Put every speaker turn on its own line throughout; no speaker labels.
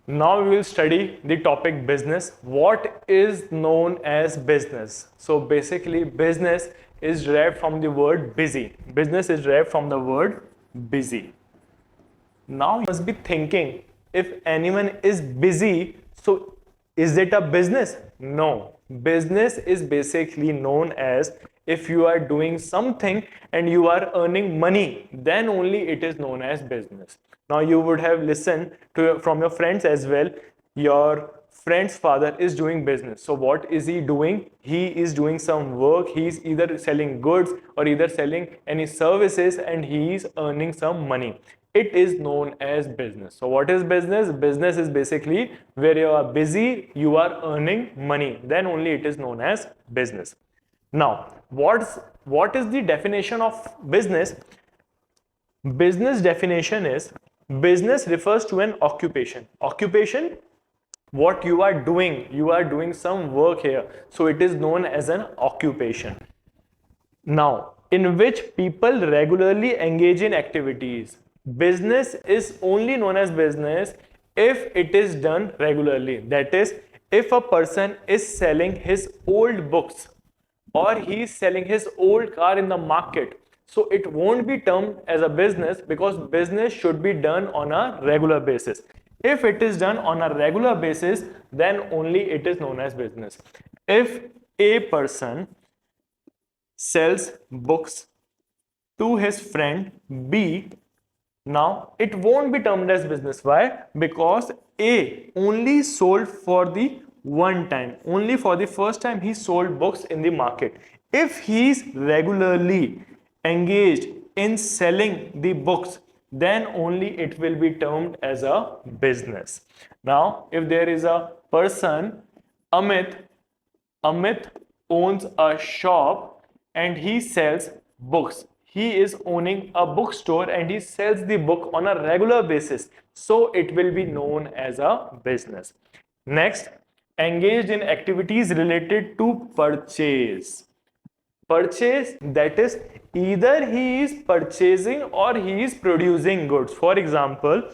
Now we will study the topic business. What is known as business? So basically business is derived from the word busy. Business is derived from the word busy. Now you must be thinking, if anyone is busy, so is it a business? No. Business is basically known as if you are doing something and you are earning money, then only it is known as business. Now you would have listened to from your friends as well. Your friend's father is doing business. So what is he doing? He is doing some work. He is either selling goods or either selling any services, and he is earning some money. It is known as business. So what is business? Business is basically where you are busy, you are earning money, then only it is known as business. Now what is the definition of business? Business definition is, business refers to an occupation, what you are doing some work here, so it is known as an occupation. Now, in which people regularly engage in activities. Business is only known as business if it is done regularly. That is, if a person is selling his old books or he is selling his old car in the market, so it won't be termed as a business, because business should be done on a regular basis. If it is done on a regular basis, then only it is known as business. If a person sells books to his friend B, now it won't be termed as business. Why? Because A only sold for the one time, only for the first time he sold books in the market. If he is regularly engaged in selling the books, then only it will be termed as a business. Now, if there is a person, Amit owns a shop and he sells books. He is owning a bookstore and he sells the book on a regular basis. So it will be known as a business. Next, engaged in activities related to purchase. Purchase, that is, either he is purchasing or he is producing goods. For example,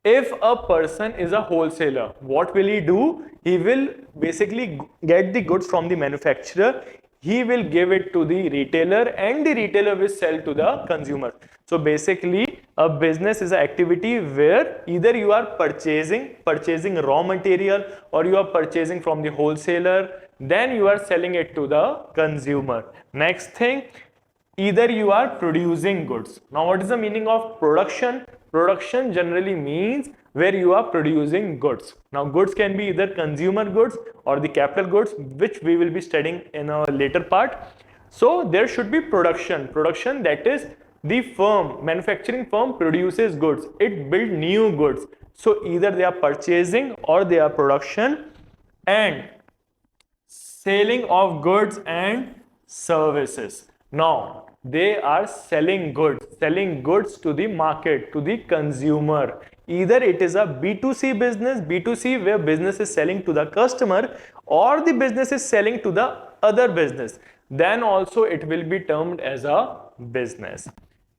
if a person is a wholesaler, what will he do? He will basically get the goods from the manufacturer, he will give it to the retailer, and the retailer will sell to the consumer. So basically a business is an activity where either you are purchasing raw material, or you are purchasing from the wholesaler, then you are selling it to the consumer. Next thing, either you are producing goods. Now what is the meaning of production? Production generally means where you are producing goods. Now goods can be either consumer goods or the capital goods, which we will be studying in a later part. So there should be production, that is, the firm, manufacturing firm produces goods, it builds new goods. So either they are purchasing or they are production. And selling of goods and services. Now they are selling goods to the market, to the consumer. Either it is a B2C business, B2C where business is selling to the customer, or the business is selling to the other business, then also it will be termed as a business.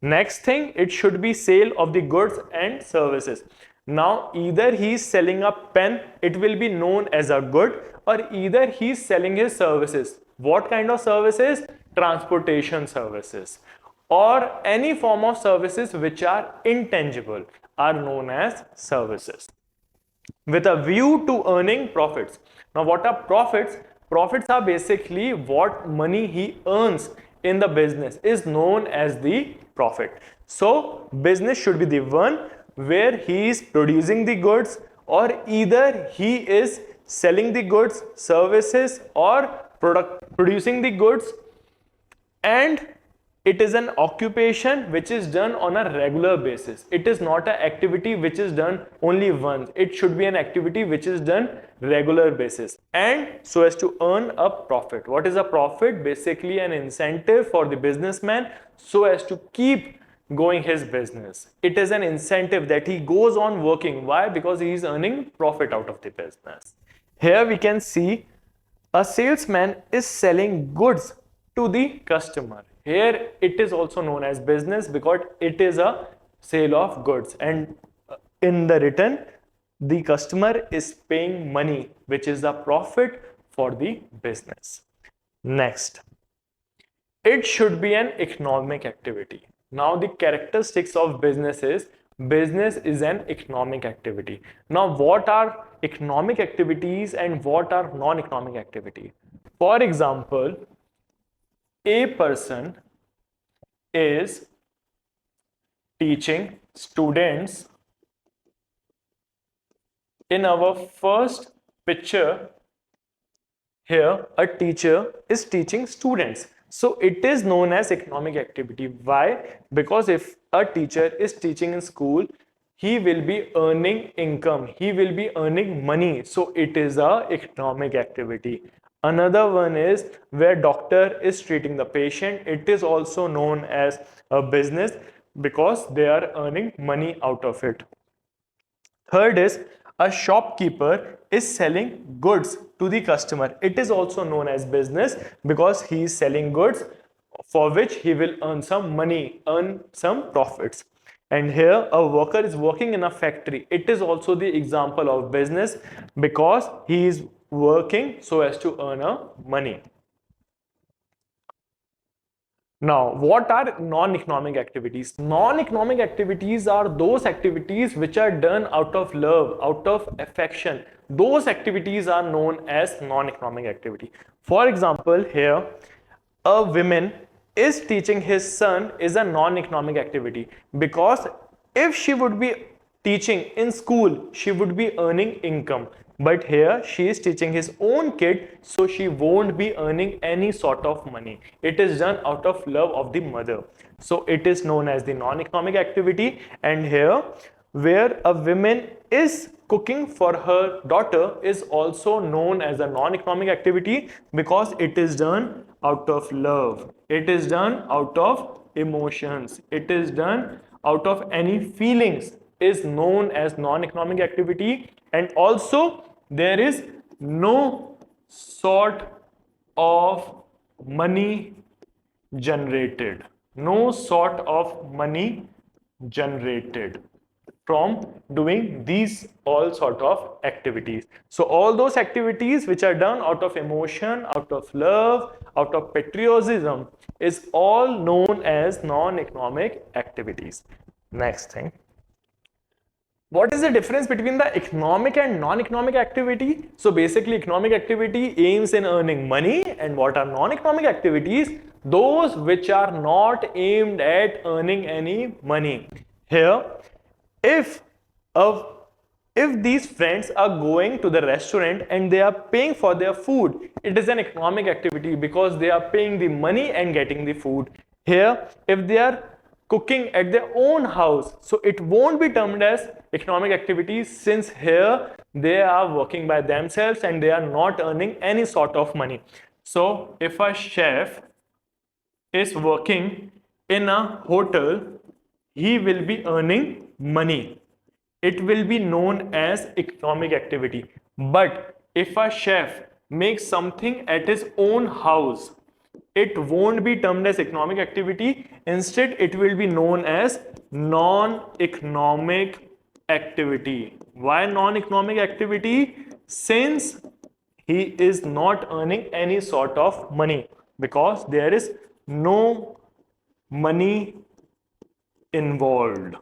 Next thing, it should be sale of the goods and services. Now either he is selling a pen, it will be known as a good, or either he is selling his services. What kind of services? Transportation services, or any form of services which are intangible are known as services, with a view to earning profits. Now what are profits? Profits are basically what money he earns in the business is known as the profit. So business should be the one where he is producing the goods, or either he is selling the goods, services, or producing the goods, and it is an occupation which is done on a regular basis. It is not an activity which is done only once. It should be an activity which is done regular basis, and so as to earn a profit. What is a profit? Basically an incentive for the businessman so as to keep going his business. It is an incentive that he goes on working. Why? Because he is earning profit out of the business. Here we can see a salesman is selling goods to the customer. Here it is also known as business because it is a sale of goods, and in the return the customer is paying money, which is the profit for the business. Next, it should be an economic activity. Now, the characteristics of business is an economic activity. Now, what are economic activities and what are non-economic activity? For example, a person is teaching students. In our first picture here, a teacher is teaching students. So it is known as economic activity. Why? Because if a teacher is teaching in school, he will be earning income, he will be earning money. So it is a economic activity. Another one is where doctor is treating the patient. It is also known as a business because they are earning money out of it. Third is a shopkeeper is selling goods to the customer. It is also known as business because he is selling goods for which he will earn some money, earn some profits. And here a worker is working in a factory. It is also the example of business because he is working so as to earn a money. Now, what are non-economic activities? Non-economic activities are those activities which are done out of love, out of affection. Those activities are known as non-economic activity. For example, here, a woman is teaching his son is a non-economic activity because if she would be teaching in school, she would be earning income. But here she is teaching his own kid, so she won't be earning any sort of money. It is done out of love of the mother. So it is known as the non-economic activity. And here, where a woman is cooking for her daughter is also known as a non-economic activity because it is done out of love. It is done out of emotions. It is done out of any feelings, is known as non-economic activity. And also there is no sort of money generated. No sort of money generated from doing these all sort of activities. So all those activities which are done out of emotion, out of love, out of patriotism is all known as non-economic activities. Next thing. What is the difference between the economic and non-economic activity? So basically economic activity aims in earning money, and what are non-economic activities? Those which are not aimed at earning any money. Here, if these friends are going to the restaurant and they are paying for their food, it is an economic activity because they are paying the money and getting the food. Here, if they are cooking at their own house, so it won't be termed as economic activities since here they are working by themselves and they are not earning any sort of money. So if a chef is working in a hotel, he will be earning money. It will be known as economic activity. But if a chef makes something at his own house, it won't be termed as economic activity. Instead, it will be known as non-economic activity. Why non-economic activity? Since he is not earning any sort of money because there is no money involved.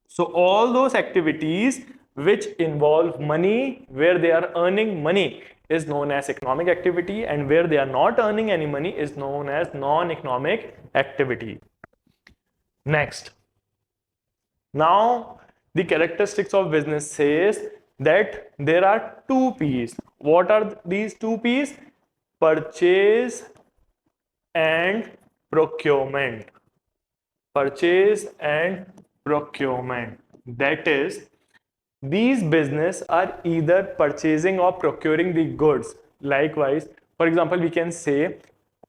So all those activities which involve money, where they are earning money, is known as economic activity, and where they are not earning any money is known as non-economic activity. Next. Now, the characteristics of business says that there are two P's. What are these two P's? Purchase and procurement. Purchase and procurement. That is, these business are either purchasing or procuring the goods. Likewise, for example, we can say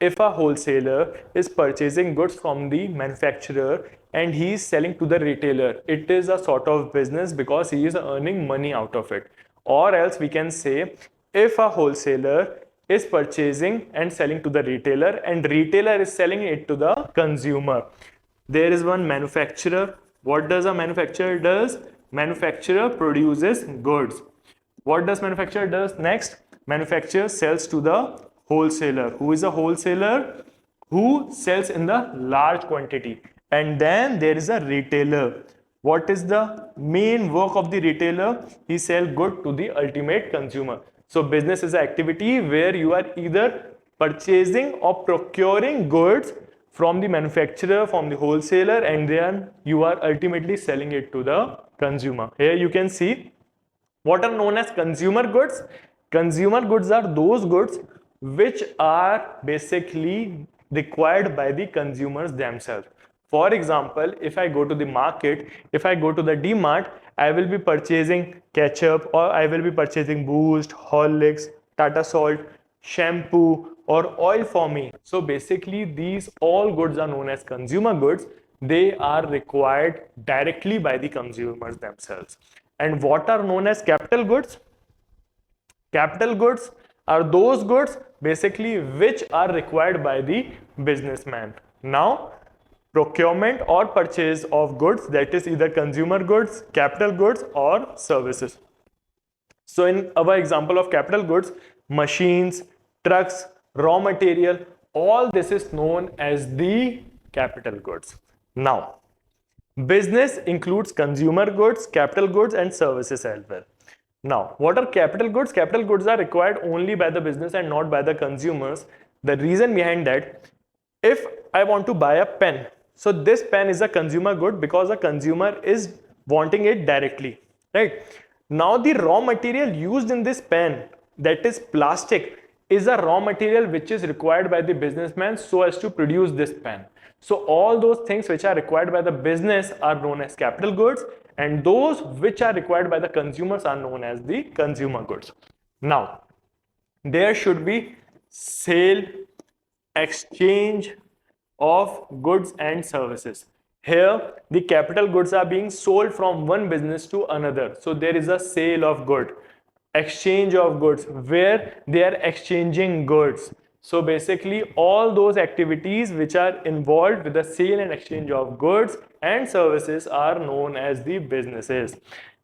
if a wholesaler is purchasing goods from the manufacturer and he is selling to the retailer, it is a sort of business because he is earning money out of it. Or else we can say if a wholesaler is purchasing and selling to the retailer and retailer is selling it to the consumer. There is one manufacturer. What does a manufacturer does? Manufacturer produces goods. What does manufacturer does next? Manufacturer sells to the wholesaler. Who is a wholesaler? Who sells in the large quantity. And then there is a retailer. What is the main work of the retailer? He sells good to the ultimate consumer. So business is an activity where you are either purchasing or procuring goods from the manufacturer, from the wholesaler, and then you are ultimately selling it to the consumer. Here you can see what are known as consumer goods. Consumer goods are those goods which are basically required by the consumers themselves. For example, if I go to the market, if I go to the D-Mart, I will be purchasing ketchup, or I will be purchasing Boost, Horlicks, Tata Salt, shampoo, or oil for me. So basically these all goods are known as consumer goods. They are required directly by the consumers themselves. And what are known as capital goods? Capital goods are those goods basically which are required by the businessman. Now, procurement or purchase of goods, that is either consumer goods, capital goods, or services. So in our example of capital goods, machines, trucks, raw material, all this is known as the capital goods. Now, business includes consumer goods, capital goods, and services as well. Now, what are capital goods? Capital goods are required only by the business and not by the consumers. The reason behind that, if I want to buy a pen, so this pen is a consumer good because a consumer is wanting it directly, right? Now, the raw material used in this pen, that is plastic, is a raw material which is required by the businessman so as to produce this pen. So all those things which are required by the business are known as capital goods, and those which are required by the consumers are known as the consumer goods. Now, there should be sale, exchange of goods and services. Here, the capital goods are being sold from one business to another. So there is a sale of good, exchange of goods, where they are exchanging goods. So basically all those activities which are involved with the sale and exchange of goods and services are known as the businesses.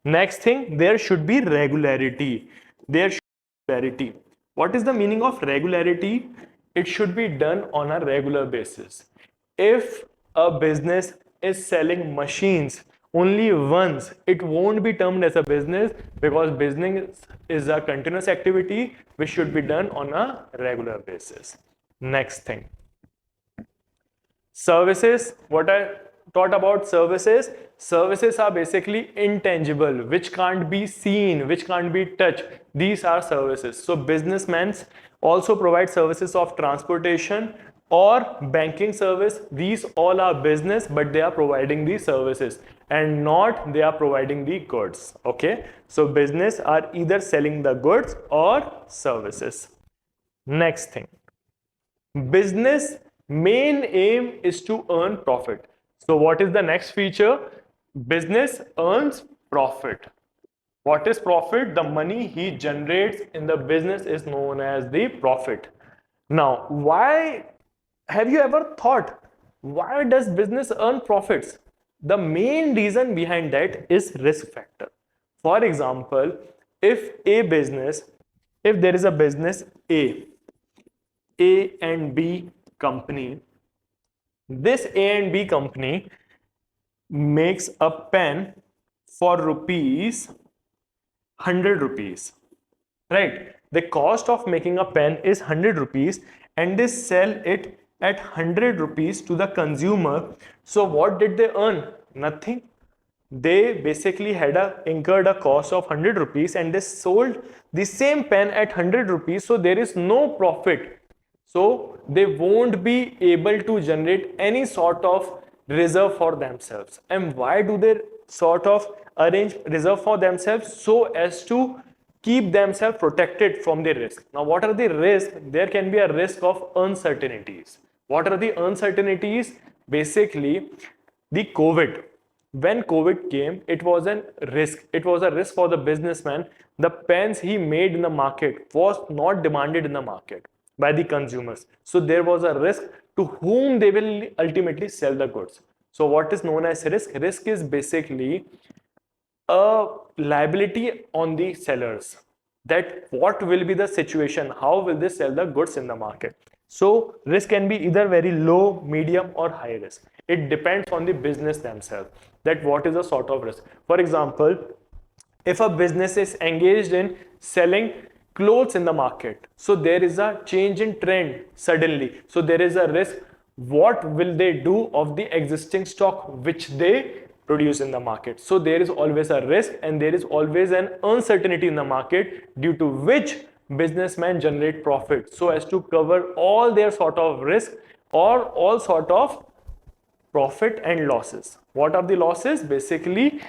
Next thing, there should be regularity. There should be regularity. What is the meaning of regularity? It should be done on a regular basis. If a business is selling machines only once, it won't be termed as a business, because business is a continuous activity which should be done on a regular basis. Next thing, services. What I taught about services, services are basically intangible, which can't be seen, which can't be touched. These are services. So businessmen also provide services of transportation or banking service. These all are business, but they are providing the services and not they are providing the goods. Okay, so business are either selling the goods or services. Next thing, business main aim is to earn profit. So what is the next feature? Business earns profit. What is profit? The money he generates in the business is known as the profit. Now, why, have you ever thought, why does business earn profits? The main reason behind that is risk factor. For example, if there is a business A and B company, this A and B company makes a pen for ₹100, right? The cost of making a pen is ₹100 and they sell it at ₹100 to the consumer. So what did they earn? Nothing. They basically had incurred a cost of ₹100 and they sold the same pen at ₹100. So there is no profit. So they won't be able to generate any sort of reserve for themselves. And why do they sort of arrange reserve for themselves? So as to keep themselves protected from the risk. Now, what are the risks? There can be a risk of uncertainties. What are the uncertainties? Basically, the COVID. When COVID came, it was a risk. It was a risk for the businessman. The pens he made in the market was not demanded in the market by the consumers. So there was a risk to whom they will ultimately sell the goods. So what is known as risk? Risk is basically a liability on the sellers, that what will be the situation, how will they sell the goods in the market. So risk can be either very low, medium or high risk. It depends on the business themselves, that what is the sort of risk. For example, if a business is engaged in selling clothes in the market, so there is a change in trend suddenly, so there is a risk, what will they do of the existing stock which they produce in the market. So there is always a risk and there is always an uncertainty in the market, due to which businessmen generate profit so as to cover all their sort of risk or all sort of profit and losses. What are the losses? Basically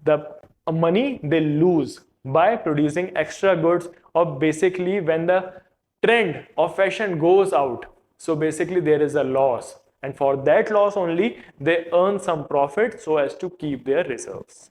the money they lose by producing extra goods, or basically when the trend of fashion goes out, so basically there is a loss, and for that loss only they earn some profit so as to keep their reserves.